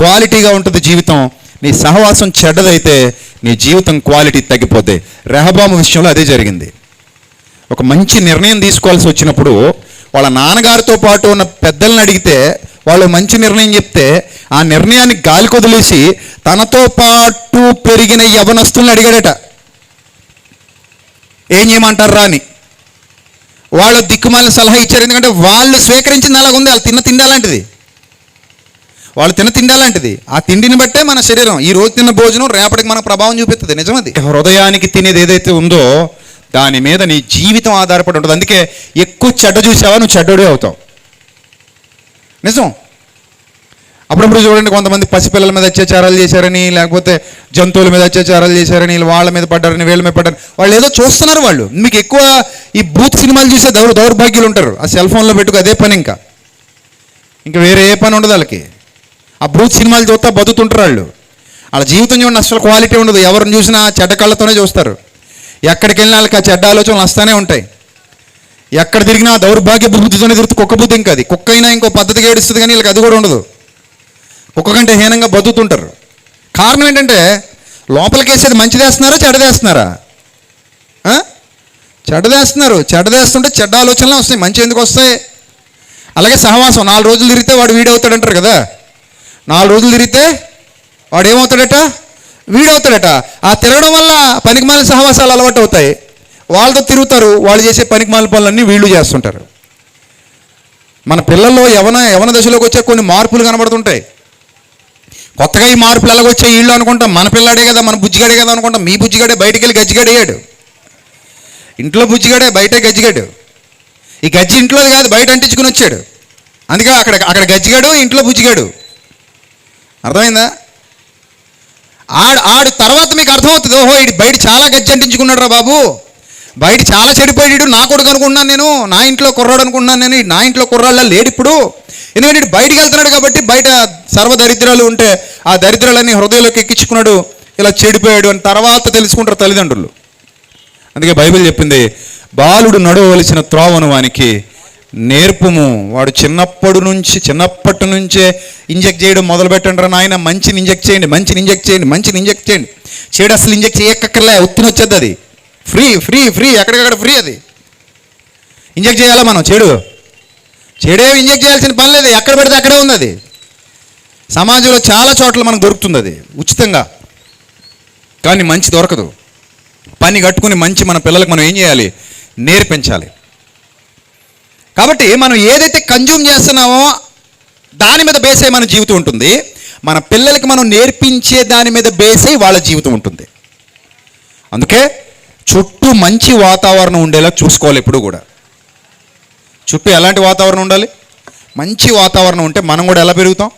క్వాలిటీగా ఉంటుంది జీవితం. నీ సహవాసం చెడ్డదైతే నీ జీవితం క్వాలిటీ తగ్గిపోతే. రెహబాము విషయంలో అదే జరిగింది. ఒక మంచి నిర్ణయం తీసుకోవాల్సి వచ్చినప్పుడు వాళ్ళ నాన్నగారితో పాటు ఉన్న పెద్దలను అడిగితే వాళ్ళు మంచి నిర్ణయం చెప్తే ఆ నిర్ణయాన్ని గాలి కొదిలేసి తనతో పాటు పెరిగిన యవనస్తుల్ని అడిగాడట, ఏం చేయమంటారా అని. వాళ్ళు దిక్కుమాలిన సలహా ఇచ్చారు. ఎందుకంటే వాళ్ళు స్వీకరించింది అలాగుంది. వాళ్ళు తిన్న తిండి అలాంటిది, వాళ్ళు తిన్న తిండి అలాంటిది. ఆ తిండిని బట్టే మన శరీరం, ఈ రోజు తిన్న భోజనం రేపటికి మనకు ప్రభావం చూపిస్తుంది. నిజమది. హృదయానికి తినేది ఏదైతే ఉందో దాని మీద నీ జీవితం ఆధారపడి ఉంటుంది. అందుకే ఎక్కువ చెడ్డ చూసావా నువ్వు చెడ్డోడే అవుతావు. నిజం. అప్పుడప్పుడు చూడండి, కొంతమంది పసిపిల్లల మీద అత్యాచారాలు చేశారని, లేకపోతే జంతువుల మీద అత్యాచారాలు చేశారని, వాళ్ళ మీద పడ్డారని, వీళ్ళ మీద పడ్డారని, వాళ్ళు ఏదో చూస్తున్నారు. వాళ్ళు మీకు ఎక్కువ ఈ బూత్ సినిమాలు చూసే దౌర్భాగ్యులు ఉంటారు. ఆ సెల్ ఫోన్లో పెట్టుకు అదే పని, ఇంకా వేరే ఏ పని ఉండదు వాళ్ళకి. ఆ బూత్ సినిమాలు చూస్తా బతుకుతుంటారు వాళ్ళు. వాళ్ళ జీవితం చూడండి, అసలు క్వాలిటీ ఉండదు. ఎవరిని చూసినా చెడ్డ కళ్ళతోనే చూస్తారు. ఎక్కడికి వెళ్ళినా వాళ్ళకి ఆ చెడ్డ ఆలోచనలు వస్తూనే ఉంటాయి. ఎక్కడ తిరిగినా దౌర్భాగ్య బుద్ధితోనే తిరుగుతూ. కుక్క బుద్ధి ఇంకా అది. కుక్క అయినా ఇంకో పద్ధతిగా ఏడుస్తుంది, కానీ వీళ్ళకి అది కూడా ఉండదు. కుక్క కంటే హీనంగా బతుకుతుంటారు. కారణం ఏంటంటే లోపలికి వేసేది మంచిదేస్తున్నారా చెడ్డదేస్తున్నారా? చెడ్డదేస్తున్నారు. చెడ్డదేస్తుంటే చెడ్డ ఆలోచనలు వస్తాయి, మంచి ఎందుకు వస్తాయి? అలాగే సహవాసం 4 రోజులు తిరిగితే వాడు వీడవుతాడంటారు కదా. 4 రోజులు తిరిగితే వాడు ఏమవుతాడట? వీడవుతాడట. ఆ తిరగడం వల్ల పనికిమాలిన సహవాసాలు అలవాటు అవుతాయి. వాళ్ళతో తిరుగుతారు. వాళ్ళు చేసే పనికిమాలిన పనులన్నీ వీళ్ళు చేస్తుంటారు. మన పిల్లల్లో యవన దశలోకి వచ్చే కొన్ని మార్పులు కనబడుతుంటాయి. కొత్తగా ఈ మార్పులు ఎలాగొచ్చాయి వీళ్ళు అనుకుంటాం. మన పిల్లాడే కదా, మన బుజ్జిగాడే కదా అనుకుంటాం. మీ బుజ్జిగాడే బయటికి వెళ్ళి గజ్జిగాడయ్యాడు. ఇంట్లో బుజ్జిగాడే, బయట గజ్జిగాడు. ఈ గజ్జి ఇంట్లోది కాదు, బయట అంటించుకుని వచ్చాడు. అందుకే అక్కడ గజ్జిగాడు, ఇంట్లో బుజ్జిగాడు. అర్థమైందా? ఆడు తర్వాత మీకు అర్థమవుతుంది, ఓహో ఇది బయట చాలా గజ్జి అంటించుకున్నాడు రా బాబు, బయట చాలా చెడిపోయాడు, నా కొడుకు అనుకుంటున్నాను నేను, నా ఇంట్లో కుర్రాడు అనుకుంటున్నాను నేను, నా ఇంట్లో కుర్రాళ్ళ లేడు ఇప్పుడు. ఎందుకంటే ఇటు బయటికి వెళ్తున్నాడు కాబట్టి బయట సర్వదరిద్రాలు ఉంటే ఆ దరిద్రాలన్నీ హృదయంలోకి ఎక్కించుకున్నాడు, ఇలా చెడిపోయాడు అని తర్వాత తెలుసుకుంటారు తల్లిదండ్రులు. అందుకే బైబిల్ చెప్పింది, బాలుడు నడవవలసిన త్రోవను వానికి నేర్పుము. వాడు చిన్నప్పటి నుంచే ఇంజెక్ట్ చేయడం మొదలు పెట్టండి రా నాయన. మంచిని ఇంజెక్ట్ చేయండి, మంచిని ఇంజెక్ట్ చేయండి. చెడు అసలు ఇంజెక్ట్ చేయక్కర్లే, ఉత్తిని వచ్చేది అది. ఫ్రీ ఎక్కడికక్కడ ఫ్రీ. అది ఇంజెక్ట్ చేయాలా మనం? చెడేవి ఇంజెక్ట్ చేయాల్సిన పని లేదు, ఎక్కడ పెడితే అక్కడే ఉంది అది. సమాజంలో చాలా చోట్ల మనకు దొరుకుతుంది అది ఉచితంగా, కానీ మంచి దొరకదు. పని కట్టుకుని మంచి మన పిల్లలకు మనం ఏం చేయాలి? నేర్పించాలి. కాబట్టి మనం ఏదైతే కన్జ్యూమ్ చేస్తున్నామో దాని మీద బేస్ అయ్యి మన జీవితం ఉంటుంది. మన పిల్లలకి మనం నేర్పించే దాని మీద బేస్ అయ్యి వాళ్ళ జీవితం ఉంటుంది. అందుకే చుట్టూ మంచి వాతావరణం ఉండేలా చూసుకోవాలి ఎప్పుడు కూడా. చుట్టూ ఎలాంటి వాతావరణం ఉండాలి? మంచి వాతావరణం ఉంటే మనం కూడా ఎలా పెరుగుతాం?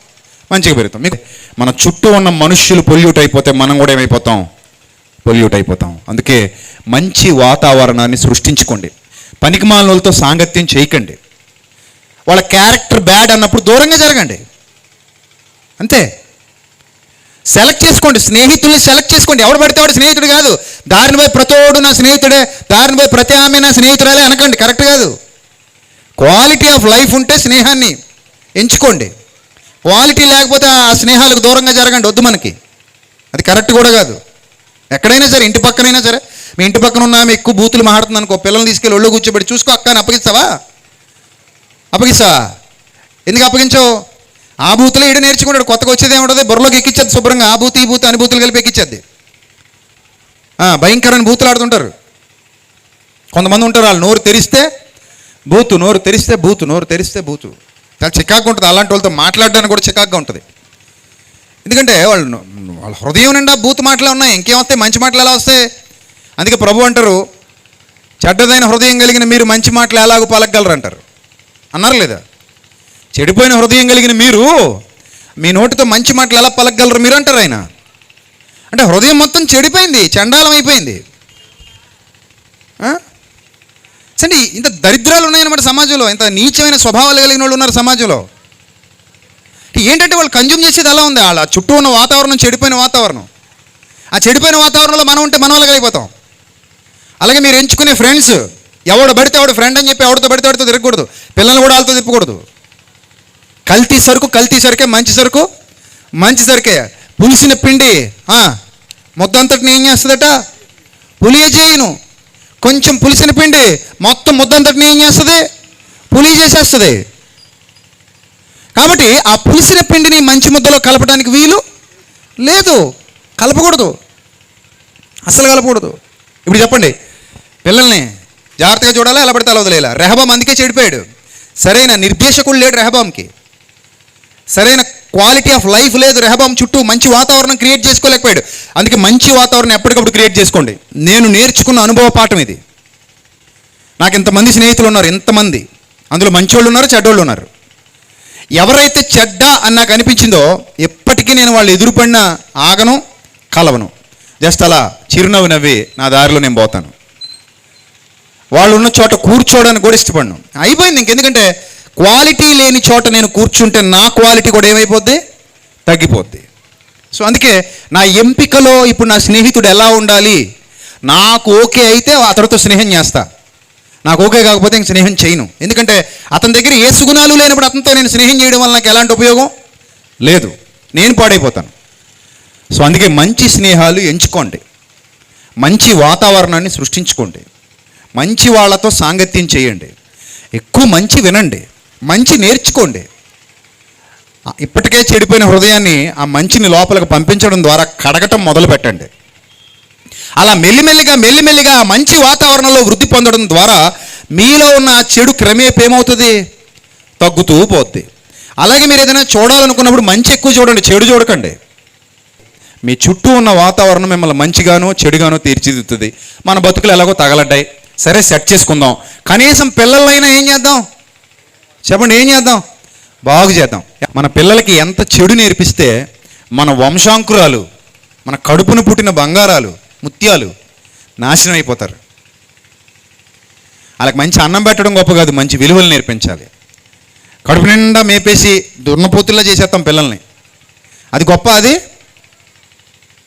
మంచిగా పెరుగుతాం. మీకు మన చుట్టూ ఉన్న మనుష్యులు పొల్యూట్ అయిపోతే మనం కూడా ఏమైపోతాం? పొల్యూట్ అయిపోతాం. అందుకే మంచి వాతావరణాన్ని సృష్టించుకోండి. పనికిమాలినోళ్ళతో సాంగత్యం చేయకండి. వాళ్ళ క్యారెక్టర్ బ్యాడ్ అన్నప్పుడు దూరంగా జరగండి. అంతే. సెలెక్ట్ చేసుకోండి, స్నేహితుల్ని సెలెక్ట్ చేసుకోండి. ఎవడు పడితే వాడు స్నేహితుడు కాదు. దారిని పోయి ప్రతోడు నా స్నేహితుడే, దారిని పోయి ప్రతి ఆమె నా స్నేహితురాలే అనకండి, కరెక్ట్ కాదు. క్వాలిటీ ఆఫ్ లైఫ్ ఉంటే స్నేహాన్ని ఎంచుకోండి. క్వాలిటీ లేకపోతే ఆ స్నేహాలకు దూరంగా జరగండి, వద్దు మనకి. అది కరెక్ట్ కూడా కాదు. ఎక్కడైనా సరే, ఇంటి పక్కనైనా సరే, మీ ఇంటి పక్కన ఉన్న ఆమె ఎక్కువ బూతులు మాట్లాడుతుంది అనుకో, పిల్లల్ని తీసుకెళ్ళి ఒళ్ళు కూర్చోబెట్టి, చూసుకో అక్క అని అప్పగిస్తావా? ఎందుకు అప్పగించావు? ఆ బూతులు ఈడ నేర్చుకుంటాడు. కొత్తగా వచ్చేది ఏముంటుంది? బుర్రలోకి ఎక్కించద్దు శుభ్రంగా. ఆ బూతు ఈ బూతు అని బూతులు కలిపి ఎక్కించద్ది. భయంకరమైన బూతులు ఆడుతుంటారు కొంతమంది ఉంటారు. వాళ్ళు నోరు తెరిస్తే బూతు, నోరు తెరిస్తే బూతు, నోరు తెరిస్తే బూతు. చాలా చికాగ్గా ఉంటుంది. అలాంటి వాళ్ళతో మాట్లాడడానికి కూడా చికాగ్గా ఉంటుంది. ఎందుకంటే వాళ్ళ హృదయం నిండా బూతు మాటలే ఉన్నాయి, ఇంకేం వస్తాయి? మంచి మాటలు ఎలా వస్తాయి? అందుకే ప్రభు అంటారు, చెడ్డదైన హృదయం కలిగిన మీరు మంచి మాటలు ఎలాగో పలకగలరు అంటారు. అన్నారు లేదా? చెడిపోయిన హృదయం కలిగిన మీరు మీ నోటితో మంచి మాటలు ఎలా పలకగలరు మీరు అంటారు ఆయన. అంటే హృదయం మొత్తం చెడిపోయింది, చండాలం అయిపోయింది. సరే, ఇంత దరిద్రాలు ఉన్నాయన్నమాట సమాజంలో, ఇంత నీచమైన స్వభావాలు కలిగిన వాళ్ళు ఉన్నారు సమాజంలో. ఏంటంటే వాళ్ళు కన్జ్యూమ్ చేసేది అలా ఉంది. వాళ్ళ చుట్టూ ఉన్న వాతావరణం చెడిపోయిన వాతావరణం. ఆ చెడిపోయిన వాతావరణంలో మనం ఉంటే మన వాళ్ళకి అయిపోతాం. అలాగే మీరు ఎంచుకునే ఫ్రెండ్స్, ఎవడు పడితే వాడు ఫ్రెండ్ అని చెప్పి ఎవరితో పడితే వాడితో తిరగకూడదు. పిల్లల్ని కూడా వాళ్ళతో తిప్పకూడదు. కల్తీ సరుకే, మంచి సరుకు మంచి సరికే. పులిసిన పిండి ముద్దంతటిని ఏం చేస్తుందట? పులియ చేయను. కొంచెం పులిసిన పిండి మొత్తం ముద్దంతటిని ఏం చేస్తుంది? పులి చేసేస్తుంది. కాబట్టి ఆ పులిసిన పిండిని మంచి ముద్దలో కలపడానికి వీలు లేదు. కలపకూడదు, అసలు కలపకూడదు. ఇప్పుడు చెప్పండి, పిల్లల్ని జాగ్రత్తగా చూడాలా, ఎలా పడితే అలా వదిలేలా? రెహబాం అందుకే చెడిపోయాడు. సరైన నిర్దేశకుడు లేడు రెహబాంకి. సరైన క్వాలిటీ ఆఫ్ లైఫ్ లేదు రెహబాం చుట్టూ. మంచి వాతావరణం క్రియేట్ చేసుకోలేకపోయాడు. అందుకే మంచి వాతావరణం ఎప్పటికప్పుడు క్రియేట్ చేసుకోండి. నేను నేర్చుకున్న అనుభవ పాఠం ఇది. నాకు ఇంతమంది స్నేహితులు ఉన్నారు, ఇంతమంది. అందులో మంచోళ్ళు ఉన్నారు, చెడ్డోళ్ళు ఉన్నారు. ఎవరైతే చెడ్డ అని నాకు అనిపించిందో ఎప్పటికీ నేను వాళ్ళు ఎదురుపడిన ఆగను, కలవను. జస్ట్ అలా చిరునవ్వు నవ్వి నా దారిలో నేను పోతాను. వాళ్ళు ఉన్న చోట కూర్చోవడానికి కూడా ఇష్టపడను. అయిపోయింది ఇంకెందుకంటే క్వాలిటీ లేని చోట నేను కూర్చుంటే నా క్వాలిటీ కూడా ఏమైపోద్ది? తగ్గిపోద్ది. సో అందుకే నా ఎంపికలో ఇప్పుడు నా స్నేహితుడు ఎలా ఉండాలి, నాకు ఓకే అయితే అతడితో స్నేహం చేస్తా. నాకు ఓకే కాకపోతే ఇంక స్నేహం చేయను. ఎందుకంటే అతని దగ్గర ఏ సుగుణాలు లేనప్పుడు అతనితో నేను స్నేహం చేయడం వల్ల నాకు ఎలాంటి ఉపయోగం లేదు, నేను పాడైపోతాను. సో అందుకే మంచి స్నేహాలు ఎంచుకోండి, మంచి వాతావరణాన్ని సృష్టించుకోండి, మంచి వాళ్ళతో సాంగత్యం చేయండి, ఎక్కువ మంచి వినండి, మంచి నేర్చుకోండి. ఇప్పటికే చెడిపోయిన హృదయాన్ని ఆ మంచిని లోపలికి పంపించడం ద్వారా కడగటం మొదలు పెట్టండి. అలా మెల్లిమెల్లిగా ఆ మంచి వాతావరణంలో వృద్ధి పొందడం ద్వారా మీలో ఉన్న ఆ చెడు క్రమేపేమవుతుంది? తగ్గుతూ పోద్ది. అలాగే మీరు ఏదైనా చూడాలనుకున్నప్పుడు మంచి ఎక్కువ చూడండి, చెడు చూడకండి. మీ చుట్టూ ఉన్న వాతావరణం మిమ్మల్ని మంచిగానో చెడుగానో తీర్చిదిద్దుతుంది. మన బతుకులు ఎలాగో తగలడ్డాయి, సరే సెట్ చేసుకుందాం. కనీసం పిల్లలైనా ఏం చేద్దాం చెప్పండి? ఏం చేద్దాం? బాగు చేద్దాం. మన పిల్లలకి ఎంత చెడు నేర్పిస్తే మన వంశాంకురాలు, మన కడుపును పుట్టిన బంగారాలు, ముత్యాలు నాశనం అయిపోతారు. వాళ్ళకి మంచి అన్నం పెట్టడం గొప్ప కాదు, మంచి విలువలు నేర్పించాలి. కడుపు నిండా మేపేసి దుర్నపోతుల్లా చేసేస్తాం పిల్లల్ని, అది గొప్ప? అది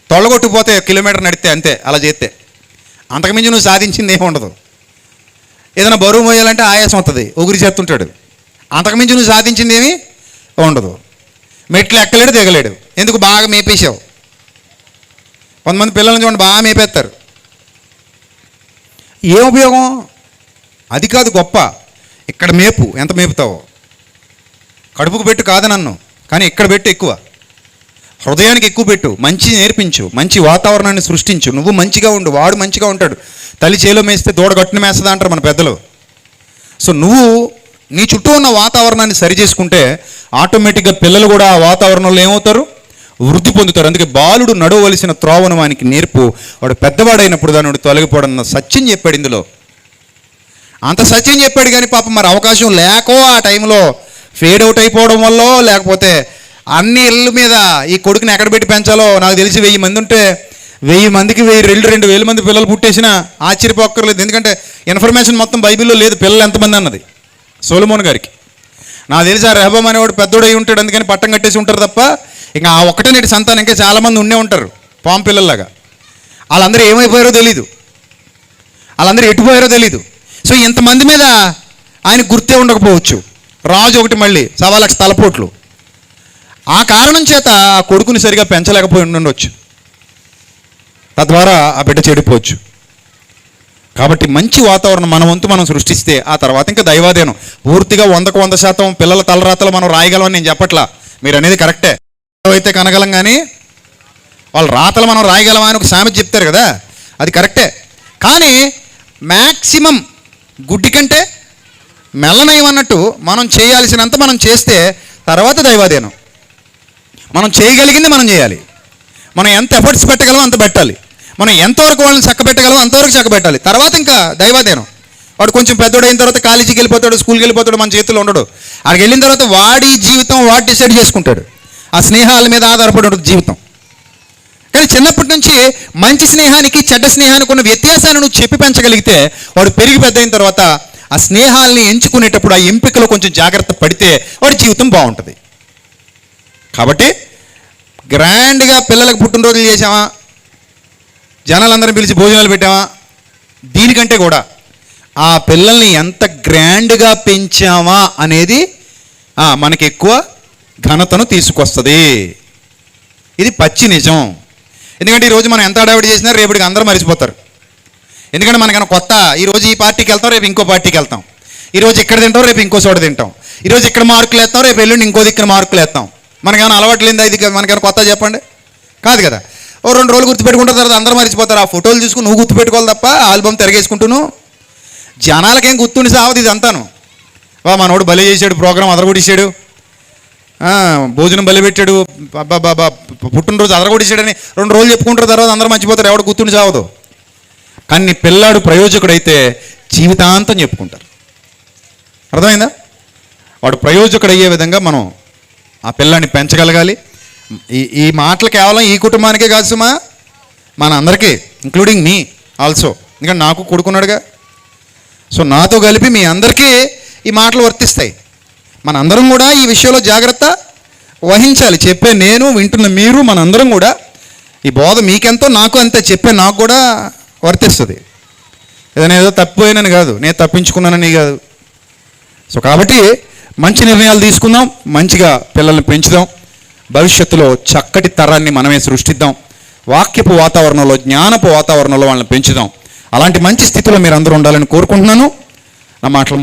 తొళ్ళగొట్టుకుపోతే కిలోమీటర్ నడితే అంతే. అలా చేస్తే అంతకుమించి నువ్వు సాధించింది ఏమి ఉండదు. ఏదైనా బరువు మోయాలంటే ఆయాసం అవుతుంది, ఊగిరి చేస్తుంటాడు. అంతకుమించి నువ్వు సాధించింది ఏమీ ఉండదు. మెట్లు ఎక్కలేడు, దిగలేడు. ఎందుకు? బాగా మేపేసావు. కొంతమంది పిల్లల్ని చూడండి, బాగా మేపేస్తారు. ఏం ఉపయోగం? అది కాదు గొప్ప. ఇక్కడ మేపు, ఎంత మేపుతావో. కడుపుకు పెట్టు కాదు నన్ను, కానీ ఇక్కడ పెట్టు ఎక్కువ. హృదయానికి ఎక్కువ పెట్టు, మంచి నేర్పించు, మంచి వాతావరణాన్ని సృష్టించు. నువ్వు మంచిగా ఉండు, వాడు మంచిగా ఉంటాడు. తల్లి చేలో మేస్తే దూడ గట్టున మేస్తుంది అంటారు మన పెద్దలు. సో నువ్వు నీ చుట్టూ ఉన్న వాతావరణాన్ని సరి చేసుకుంటే ఆటోమేటిక్గా పిల్లలు కూడా ఆ వాతావరణంలో ఏమవుతారు? వృద్ధి పొందుతారు. అందుకే బాలుడు నడవవలసిన త్రోవను వానికి నేర్పు, వాడు పెద్దవాడైనప్పుడు దాని తొలగిపోవడం సత్యం చెప్పాడు. ఇందులో అంత సత్యం చెప్పాడు, కానీ పాపం మరి అవకాశం లేకో ఆ టైంలో ఫేడ్ అవుట్ అయిపోవడం వల్ల, లేకపోతే అన్ని ఇళ్ళ మీద ఈ కొడుకుని ఎక్కడ పెట్టి పెంచాలో నాకు తెలిసి 1000 మంది ఉంటే 1000 మందికి 2,000 మంది పిల్లలు పుట్టేసినా ఆశ్చర్యపోక్కర్లేదు. ఎందుకంటే ఇన్ఫర్మేషన్ మొత్తం బైబిల్లో లేదు పిల్లలు ఎంతమంది అన్నది. సొలొమోన్ గారికి నాకు తెలిసి ఆ రెహబాం అనేవాడు పెద్దోడై ఉంటాడు, అందుకని పట్టం కట్టేసి ఉంటారు తప్ప ఇంకా ఆ ఒక్కటే నేటి సంతానం ఇంకా చాలామంది ఉండే ఉంటారు పాము పిల్లల్లాగా. వాళ్ళందరూ ఏమైపోయారో తెలీదు, వాళ్ళందరూ ఎటుపోయారో తెలీదు. సో ఇంతమంది మీద ఆయన గుర్తే ఉండకపోవచ్చు. రాజు ఒకటి మళ్ళీ 1,00,000 తలపోట్లు. ఆ కారణం చేత ఆ కొడుకుని సరిగా పెంచలేకపోయి ఉండొచ్చు, తద్వారా ఆ బిడ్డ చెడిపోవచ్చు. కాబట్టి మంచి వాతావరణం మన వంతు మనం సృష్టిస్తే ఆ తర్వాత ఇంకా దైవాధీనం. పూర్తిగా 100కు 100% పిల్లల తలరాతలు మనం రాయగలమని నేను చెప్పట్లా, మీరు అనేది కరెక్టే. అయితే కనగలం, కానీ వాళ్ళ రాతలు మనం రాయగలమా అని ఒక సామెత చెప్తారు కదా, అది కరెక్టే. కానీ మ్యాక్సిమం గుడ్డి కంటే మెల్లనయం అన్నట్టు మనం చేయాల్సినంత మనం చేస్తే తర్వాత దైవాధీనం. మనం చేయగలిగింది మనం చేయాలి. మనం ఎంత ఎఫర్ట్స్ పెట్టగలమో అంత పెట్టాలి. మనం ఎంతవరకు వాళ్ళని చక్కబెట్టగలమో అంతవరకు చక్కబెట్టాలి. తర్వాత ఇంకా దైవాధీనం. వాడు కొంచెం పెద్దోడైన తర్వాత కాలేజీకి వెళ్ళిపోతాడు, స్కూల్కి వెళ్ళిపోతాడు, మన చేతిలో ఉండడు. అక్కడికి వెళ్ళిన తర్వాత వాడి జీవితం వాడు డిసైడ్ చేసుకుంటాడు. ఆ స్నేహాల మీద ఆధారపడి ఉంటుంది జీవితం. కానీ చిన్నప్పటి నుంచి మంచి స్నేహానికి చెడ్డ స్నేహానికి ఉన్న వ్యత్యాసాన్ని నువ్వు చెప్పి పెంచగలిగితే వాడు పెరిగి పెద్ద అయిన తర్వాత ఆ స్నేహాల్ని ఎంచుకునేటప్పుడు ఆ ఎంపికలో కొంచెం జాగ్రత్త పడితే వాడి జీవితం బాగుంటుంది. కాబట్టి గ్రాండ్గా పిల్లలకు పుట్టినరోజులు చేసామా, జనాలందరం పిలిచి భోజనాలు పెట్టామా, దీనికంటే కూడా ఆ పిల్లల్ని ఎంత గ్రాండ్గా పెంచామా అనేది మనకి ఎక్కువ ఘనతను తీసుకొస్తుంది. ఇది పచ్చి నిజం. ఎందుకంటే ఈరోజు మనం ఎంత అడావిడి చేసినా రేపటికి అందరూ మర్చిపోతారు. ఎందుకంటే మనకన్నా కొత్త, ఈరోజు ఈ పార్టీకి వెళ్తాం, రేపు ఇంకో పార్టీకి వెళ్తాం. ఈరోజు ఇక్కడ తింటాం, రేపు ఇంకో చోట తింటాం. ఈరోజు ఇక్కడ మార్కులు వేస్తాం, రేపు ఎల్లుండి ఇంకో దిక్కున మార్కులు వేస్తాం. మనకేమైనా అలవాటు లేదా? ఇది మనకేమైనా కొత్త చెప్పండి? కాదు కదా. ఓ 2 రోజులు గుర్తుపెట్టుకుంటారు, తర్వాత అందరూ మర్చిపోతారు. ఆ ఫోటోలు చూసుకుని నువ్వు గుర్తుపెట్టుకోవాలి తప్ప ఆల్బమ్ తిరగేసుకుంటును జనాలకేం గుర్తుండి సావదు ఇది అంతాను. మనోడు బలి చేశాడు, ప్రోగ్రాం అదరగొడిశాడు, భోజనం బలి పెట్టాడు, బాబా పుట్టినరోజు అదరగొడిశాడని 2 రోజులు చెప్పుకుంటారు, తర్వాత అందరూ మర్చిపోతారు, ఎవడు గుర్తుండి సావదు. కానీ పిల్లాడు ప్రయోజకుడైతే జీవితాంతం చెప్పుకుంటారు. అర్థమైందా? వాడు ప్రయోజకుడు అయ్యే విధంగా మనం ఆ పిల్లాన్ని పెంచగలగాలి. ఈ మాటలు కేవలం ఈ కుటుంబానికే కాదు సుమా, మన అందరికీ, ఇంక్లూడింగ్ మీ ఆల్సో. ఎందుకంటే నాకు కొడుకున్నాడుగా. సో నాతో కలిపి మీ అందరికీ ఈ మాటలు వర్తిస్తాయి. మన అందరం కూడా ఈ విషయంలో జాగ్రత్త వహించాలి. చెప్పే నేను, వింటున్న మీరు, మనందరం కూడా ఈ బోధ మీకెంతో నాకు అంతే, చెప్పే నాకు కూడా వర్తిస్తుంది. ఏదో తప్పిపోయినని కాదు, నేను తప్పించుకున్నానని కాదు. సో కాబట్టి మంచి నిర్ణయాలు తీసుకుందాం, మంచిగా పిల్లల్ని పెంచుదాం, భవిష్యత్తులో చక్కటి తరాన్ని మనమే సృష్టిద్దాం, వాక్యపు వాతావరణంలో, జ్ఞానపు వాతావరణంలో వాళ్ళని పెంచుదాం. అలాంటి మంచి స్థితిలో మీరు అందరూ ఉండాలని కోరుకుంటున్నాను. నా మాటలు